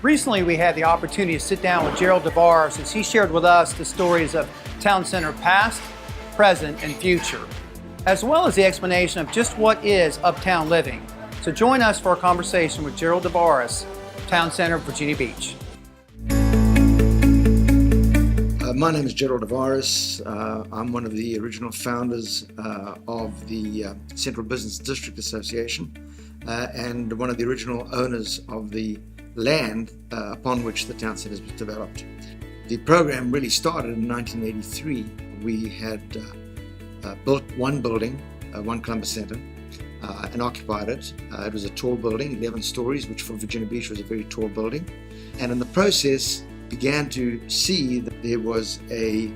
Recently, we had the opportunity to sit down with Gerald DeVaris as he shared with us the stories of Town Center past, present, and future, as well as the explanation of just what is uptown living. So join us for a conversation with Gerald DeVaris, Town Center, Virginia Beach. My name is Gerald DeVaris. I'm one of the original founders of the Central Business District Association and one of the original owners of the land upon which the town centre was developed. The program really started in 1983. We had built one building, One Columbus Centre, and occupied it. It was a tall building, 11 stories, which for Virginia Beach was a very tall building. And in the process, began to see that there was a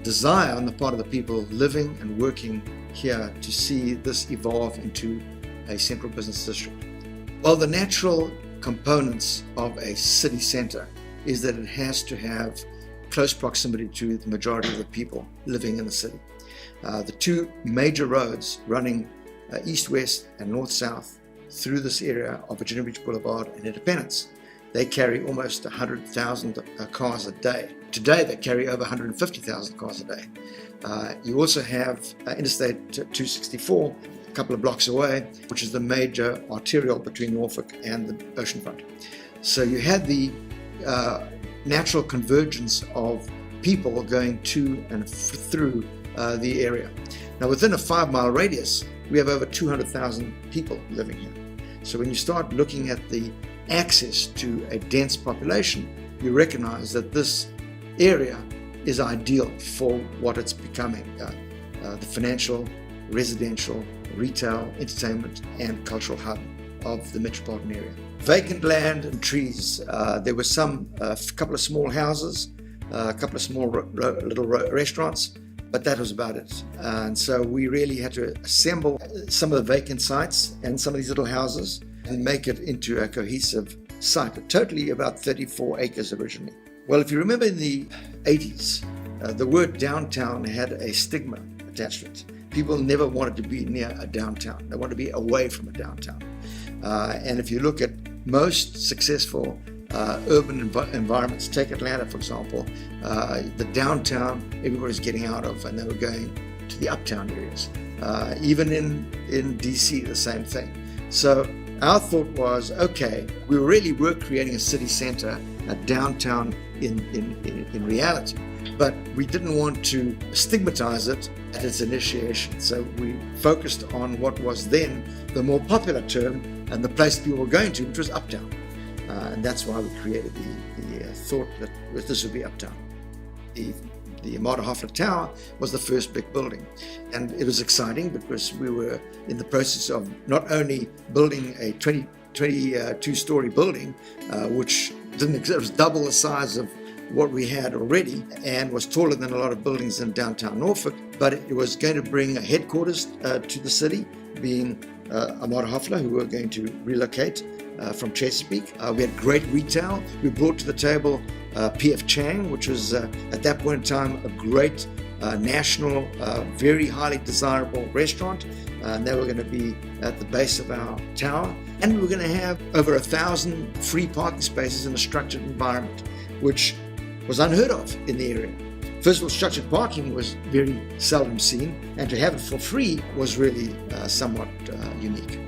desire on the part of the people living and working here to see this evolve into a central business district. Well, the natural components of a city centre is that it has to have close proximity to the majority of the people living in the city. The two major roads running east-west and north-south through this area of Virginia Beach Boulevard and Independence, they carry almost 100,000 cars a day. Today they carry over 150,000 cars a day. You also have Interstate 264 a couple of blocks away, which is the major arterial between Norfolk and the oceanfront. So you had the natural convergence of people going to and through the area. Now within a 5-mile radius, we have over 200,000 people living here. So when you start looking at the access to a dense population, you recognize that this area is ideal for what it's becoming, the financial, residential, retail, entertainment, and cultural hub of the metropolitan area. Vacant land and trees. There were a couple of small houses, a couple of small little restaurants, but that was about it. And so we really had to assemble some of the vacant sites and some of these little houses and make it into a cohesive site, totally about 34 acres originally. Well, if you remember in the 80s, the word downtown had a stigma attached to it. People never wanted to be near a downtown. They wanted to be away from a downtown. And if you look at most successful urban environments, take Atlanta, for example, the downtown, everybody's getting out of, and they were going to the uptown areas. Even in DC, the same thing. So our thought was, okay, we really were creating a city center, a downtown in reality, but we didn't want to stigmatize it at its initiation. So we focused on what was then the more popular term and the place people were going to, which was uptown. And that's why we created the thought that this would be uptown. The Armada Hoffler Tower was the first big building, and it was exciting because we were in the process of not only building a 22-story building, which didn't exist. It was double the size of what we had already and was taller than a lot of buildings in downtown Norfolk, but it was going to bring a headquarters to the city, being Armada Hoffler, who were going to relocate from Chesapeake. We had great retail. We brought to the table P.F. Chang, which was at that point in time a great national, very highly desirable restaurant. And they were going to be at the base of our tower. And we were going to have over 1,000 free parking spaces in a structured environment, which was unheard of in the area. First of all, structured parking was very seldom seen, and to have it for free was really somewhat unique.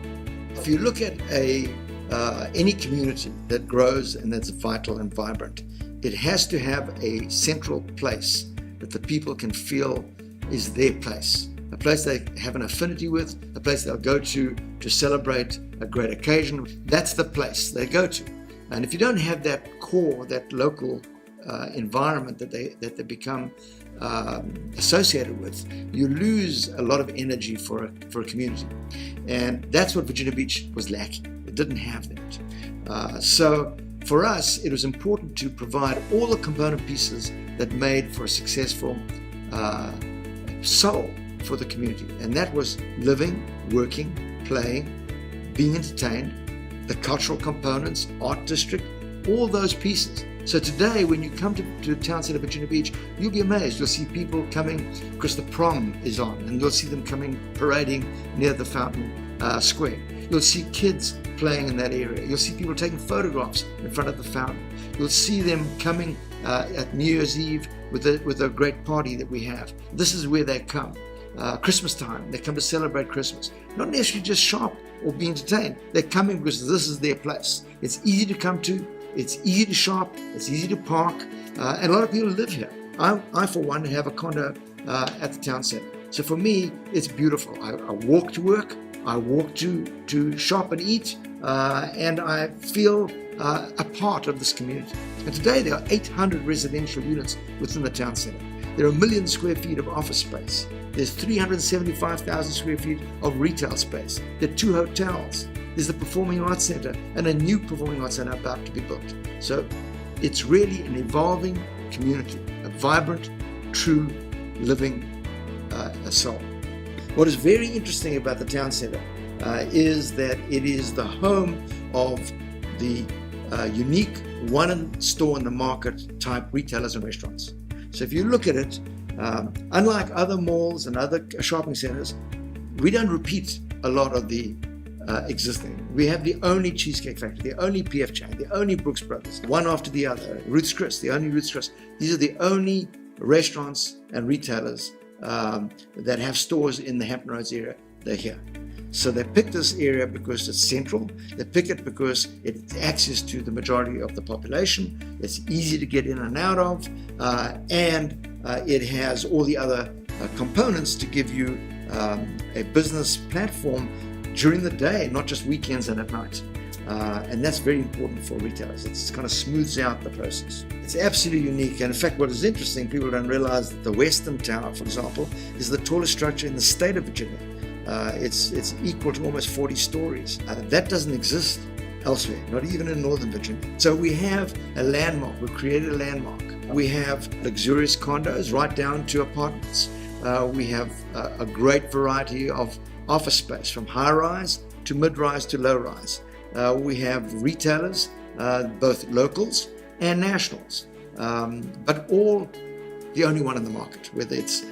If you look at any community that grows and that's vital and vibrant, it has to have a central place that the people can feel is their place, a place they have an affinity with, a place they'll go to celebrate a great occasion. That's the place they go to. And if you don't have that core, that local environment that they become associated with, you lose a lot of energy for a community. And that's what Virginia Beach was lacking. It didn't have that. So for us, it was important to provide all the component pieces that made for a successful soul for the community. And that was living, working, playing, being entertained, the cultural components, art district, all those pieces. So today, when you come to the town centre of Virginia Beach, you'll be amazed. You'll see people coming because the prom is on, and you'll see them coming parading near the Fountain Square. You'll see kids playing in that area. You'll see people taking photographs in front of the fountain. You'll see them coming at New Year's Eve with a great party that we have. This is where they come. Christmas time, they come to celebrate Christmas. Not necessarily just shop or be entertained. They're coming because this is their place. It's easy to come to, it's easy to shop, it's easy to park, and a lot of people live here. I for one, have a condo at the town center. So for me, it's beautiful. I walk to work, I walk to shop and eat, and I feel a part of this community. And today there are 800 residential units within the town center. There are 1 million square feet of office space. There's 375,000 square feet of retail space. There are 2 hotels. There's the Performing Arts Center and a new Performing Arts Center about to be built. So it's really an evolving community, a vibrant, true, living soul. What is very interesting about the town center is that it is the home of the unique one store in the market type retailers and restaurants. So if you look at it, unlike other malls and other shopping centers, we don't repeat a lot of the existing. We have the only Cheesecake Factory, the only PF Chang, the only Brooks Brothers, one after the other. Ruth's Chris, the only Ruth's Chris. These are the only restaurants and retailers that have stores in the Hampton Roads area. They're here. So they pick this area because it's central. They pick it because it's access to the majority of the population. It's easy to get in and out of, and it has all the other components to give you a business platform during the day, not just weekends and at night. And that's very important for retailers. It kind of smooths out the process. It's absolutely unique. And in fact, what is interesting, people don't realize that the Western Tower, for example, is the tallest structure in the state of Virginia. It's equal to almost 40 stories. That doesn't exist elsewhere, not even in Northern Virginia. So we have a landmark. We've created a landmark. We have luxurious condos right down to apartments. We have a great variety of office space, from high-rise to mid-rise to low-rise. We have retailers, both locals and nationals, but all the only one in the market, whether it's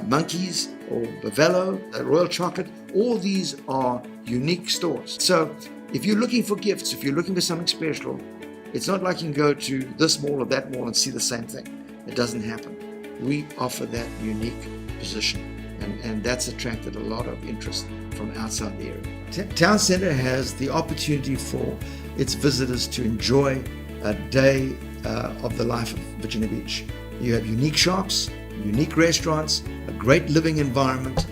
Monkeys or Bavello, Royal Chocolate, all these are unique stores. So if you're looking for gifts, if you're looking for something special, it's not like you can go to this mall or that mall and see the same thing. It doesn't happen. We offer that unique position, and that's attracted a lot of interest from outside the area. Town Center has the opportunity for its visitors to enjoy a day of the life of Virginia Beach. You have unique shops, unique restaurants, a great living environment,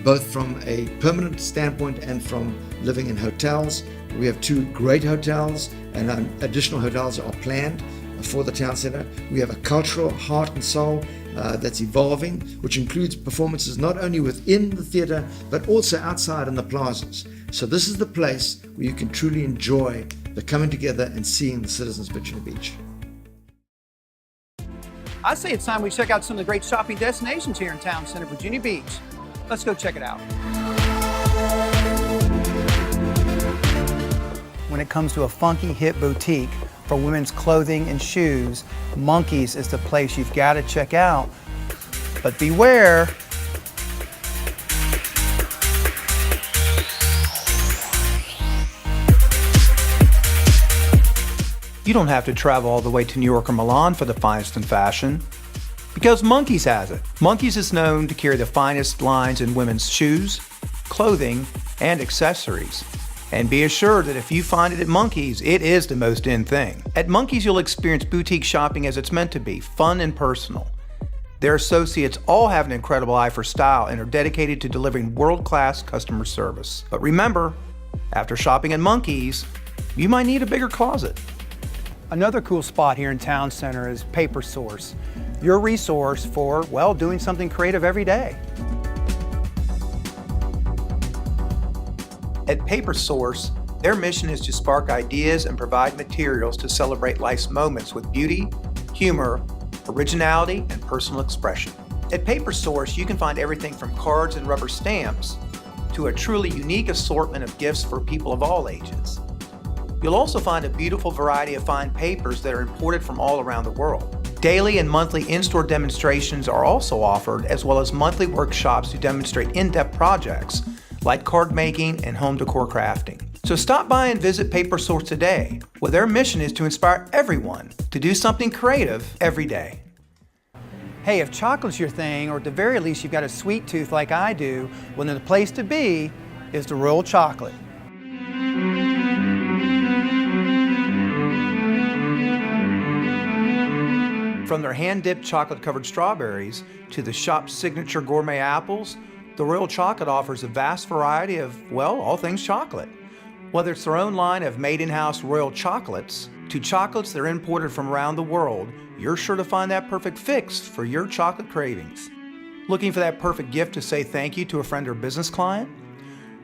both from a permanent standpoint and from living in hotels. We have 2 great hotels, and additional hotels are planned for the town center. We have a cultural heart and soul that's evolving, which includes performances not only within the theater, but also outside in the plazas. So this is the place where you can truly enjoy the coming together and seeing the citizens of Virginia Beach. I say it's time we check out some of the great shopping destinations here in Town Center, Virginia Beach. Let's go check it out. When it comes to a funky, hip boutique for women's clothing and shoes, Monkeys is the place you've got to check out. But beware. You don't have to travel all the way to New York or Milan for the finest in fashion, because Monkeys has it. Monkeys is known to carry the finest lines in women's shoes, clothing, and accessories. And be assured that if you find it at Monkeys, it is the most in thing. At Monkeys, you'll experience boutique shopping as it's meant to be, fun and personal. Their associates all have an incredible eye for style and are dedicated to delivering world-class customer service. But remember, after shopping at Monkeys, you might need a bigger closet. Another cool spot here in Town Center is Paper Source, your resource for, well, doing something creative every day. At Paper Source, their mission is to spark ideas and provide materials to celebrate life's moments with beauty, humor, originality, and personal expression. At Paper Source, you can find everything from cards and rubber stamps to a truly unique assortment of gifts for people of all ages. You'll also find a beautiful variety of fine papers that are imported from all around the world. Daily and monthly in-store demonstrations are also offered, as well as monthly workshops to demonstrate in-depth projects like card making and home decor crafting. So stop by and visit Paper Source today, where their mission is to inspire everyone to do something creative every day. Hey, if chocolate's your thing, or at the very least you've got a sweet tooth like I do, well then the place to be is the Royal Chocolate. From their hand-dipped chocolate-covered strawberries to the shop's signature gourmet apples, the Royal Chocolate offers a vast variety of, well, all things chocolate. Whether it's their own line of made in-house Royal Chocolates to chocolates that are imported from around the world, you're sure to find that perfect fix for your chocolate cravings. Looking for that perfect gift to say thank you to a friend or business client?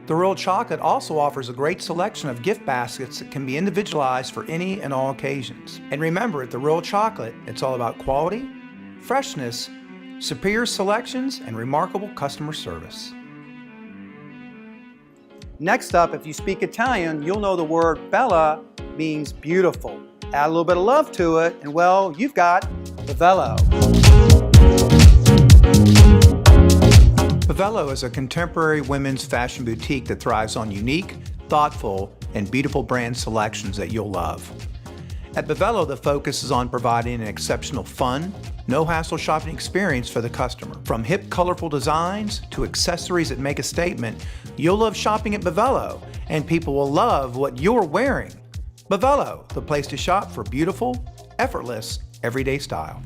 The Royal Chocolate also offers a great selection of gift baskets that can be individualized for any and all occasions. And remember, at the Royal Chocolate, it's all about quality, freshness, superior selections, and remarkable customer service. Next up, if you speak Italian, you'll know the word bella means beautiful. Add a little bit of love to it, and well, you've got Bevello. Bevello is a contemporary women's fashion boutique that thrives on unique, thoughtful, and beautiful brand selections that you'll love. At Bevello, the focus is on providing an exceptional fun, no-hassle shopping experience for the customer. From hip, colorful designs to accessories that make a statement, you'll love shopping at Bevello, and people will love what you're wearing. Bevello, the place to shop for beautiful, effortless, everyday style.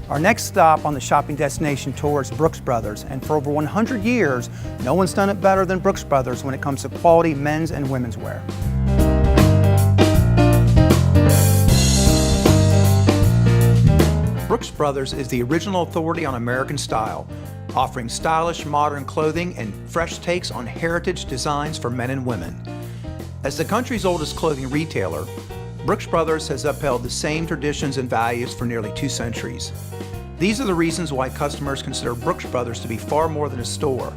Our next stop on the shopping destination tour is Brooks Brothers, and for over 100 years, no one's done it better than Brooks Brothers when it comes to quality men's and women's wear. Brooks Brothers is the original authority on American style, offering stylish, modern clothing and fresh takes on heritage designs for men and women. As the country's oldest clothing retailer, Brooks Brothers has upheld the same traditions and values for nearly 2 centuries. These are the reasons why customers consider Brooks Brothers to be far more than a store.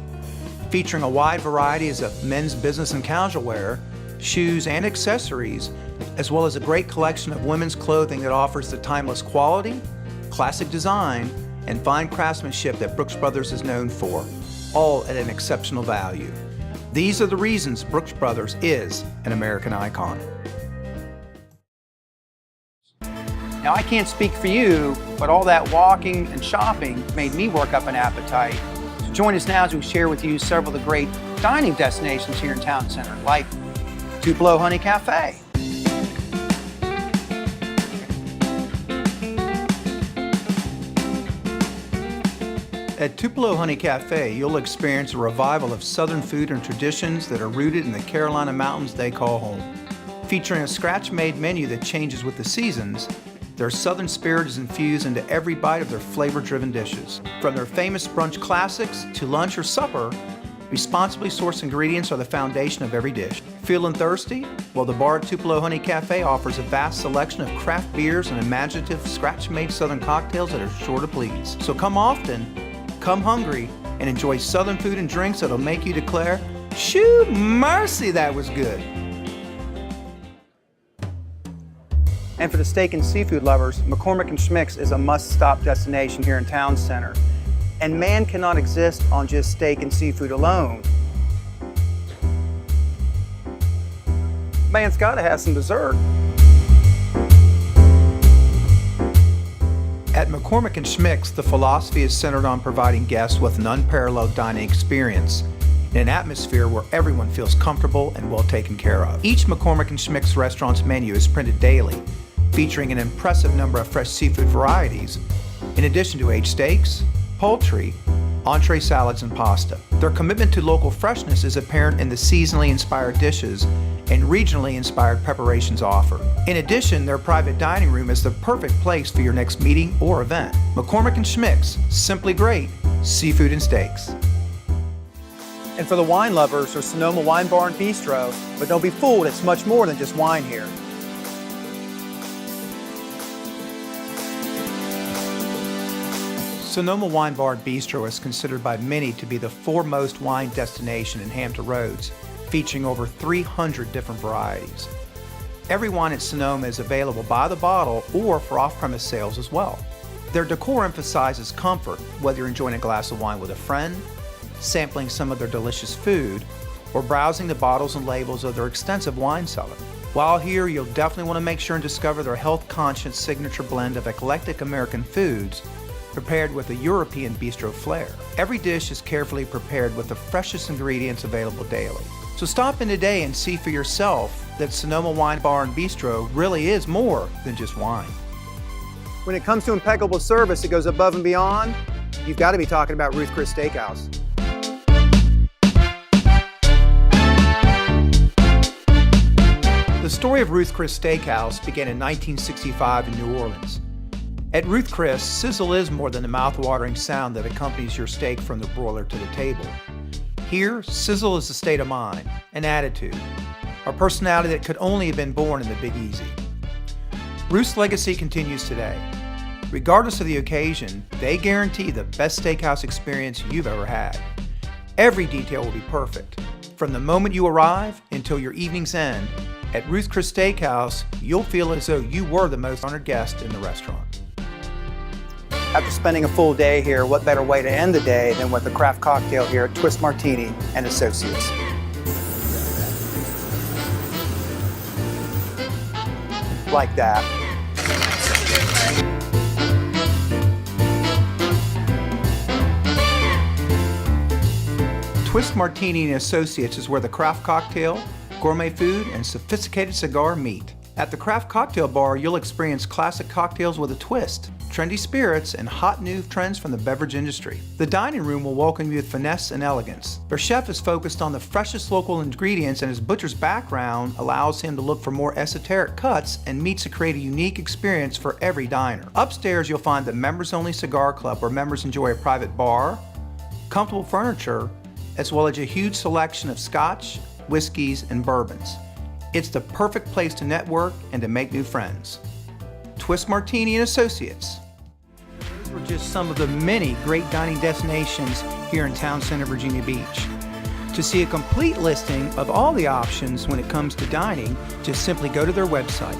Featuring a wide variety of men's business and casual wear, shoes and accessories, as well as a great collection of women's clothing that offers the timeless quality, classic design, and fine craftsmanship that Brooks Brothers is known for, all at an exceptional value. These are the reasons Brooks Brothers is an American icon. Now I can't speak for you, but all that walking and shopping made me work up an appetite. So join us now as we share with you several of the great dining destinations here in Town Center, like Tupelo Honey Cafe. At Tupelo Honey Cafe, you'll experience a revival of Southern food and traditions that are rooted in the Carolina mountains they call home. Featuring a scratch-made menu that changes with the seasons, their Southern spirit is infused into every bite of their flavor-driven dishes. From their famous brunch classics to lunch or supper, responsibly sourced ingredients are the foundation of every dish. Feeling thirsty? Well, the bar at Tupelo Honey Cafe offers a vast selection of craft beers and imaginative scratch-made Southern cocktails that are sure to please. So come often, come hungry, and enjoy Southern food and drinks that'll make you declare, "Shoo, mercy, that was good." And for the steak and seafood lovers, McCormick & Schmick's is a must-stop destination here in Town Center. And man cannot exist on just steak and seafood alone. Man's gotta have some dessert. At McCormick & Schmick's, the philosophy is centered on providing guests with an unparalleled dining experience in an atmosphere where everyone feels comfortable and well taken care of. Each McCormick & Schmick's restaurant's menu is printed daily, featuring an impressive number of fresh seafood varieties, in addition to aged steaks, poultry, entree salads, and pasta. Their commitment to local freshness is apparent in the seasonally inspired dishes and regionally inspired preparations offered. In addition, their private dining room is the perfect place for your next meeting or event. McCormick & Schmick's, simply great seafood and steaks. And for the wine lovers, there's Sonoma Wine Bar and Bistro, but don't be fooled, it's much more than just wine here. Sonoma Wine Bar and Bistro is considered by many to be the foremost wine destination in Hampton Roads, featuring over 300 different varieties. Every wine at Sonoma is available by the bottle or for off-premise sales as well. Their decor emphasizes comfort, whether you're enjoying a glass of wine with a friend, sampling some of their delicious food, or browsing the bottles and labels of their extensive wine cellar. While here, you'll definitely want to make sure and discover their health-conscious signature blend of eclectic American foods prepared with a European bistro flair. Every dish is carefully prepared with the freshest ingredients available daily. So stop in today and see for yourself that Sonoma Wine Bar and Bistro really is more than just wine. When it comes to impeccable service, it goes above and beyond. You've got to be talking about Ruth Chris Steakhouse. The story of Ruth Chris Steakhouse began in 1965 in New Orleans. At Ruth Chris, sizzle is more than the mouth-watering sound that accompanies your steak from the broiler to the table. Here, sizzle is a state of mind, an attitude, a personality that could only have been born in the Big Easy. Ruth's legacy continues today. Regardless of the occasion, they guarantee the best steakhouse experience you've ever had. Every detail will be perfect. From the moment you arrive until your evening's end, at Ruth Chris Steakhouse, you'll feel as though you were the most honored guest in the restaurant. After spending a full day here, what better way to end the day than with a craft cocktail here at Twist Martini and Associates. Like that. Twist Martini and Associates is where the craft cocktail, gourmet food, and sophisticated cigar meet. At the Craft Cocktail Bar, you'll experience classic cocktails with a twist, trendy spirits, and hot new trends from the beverage industry. The dining room will welcome you with finesse and elegance. Their chef is focused on the freshest local ingredients, and his butcher's background allows him to look for more esoteric cuts and meats to create a unique experience for every diner. Upstairs, you'll find the members-only cigar club where members enjoy a private bar, comfortable furniture, as well as a huge selection of scotch, whiskeys, and bourbons. It's the perfect place to network and to make new friends. Twist Martini and Associates. Those were just some of the many great dining destinations here in Town Center, Virginia Beach. To see a complete listing of all the options when it comes to dining, just simply go to their website,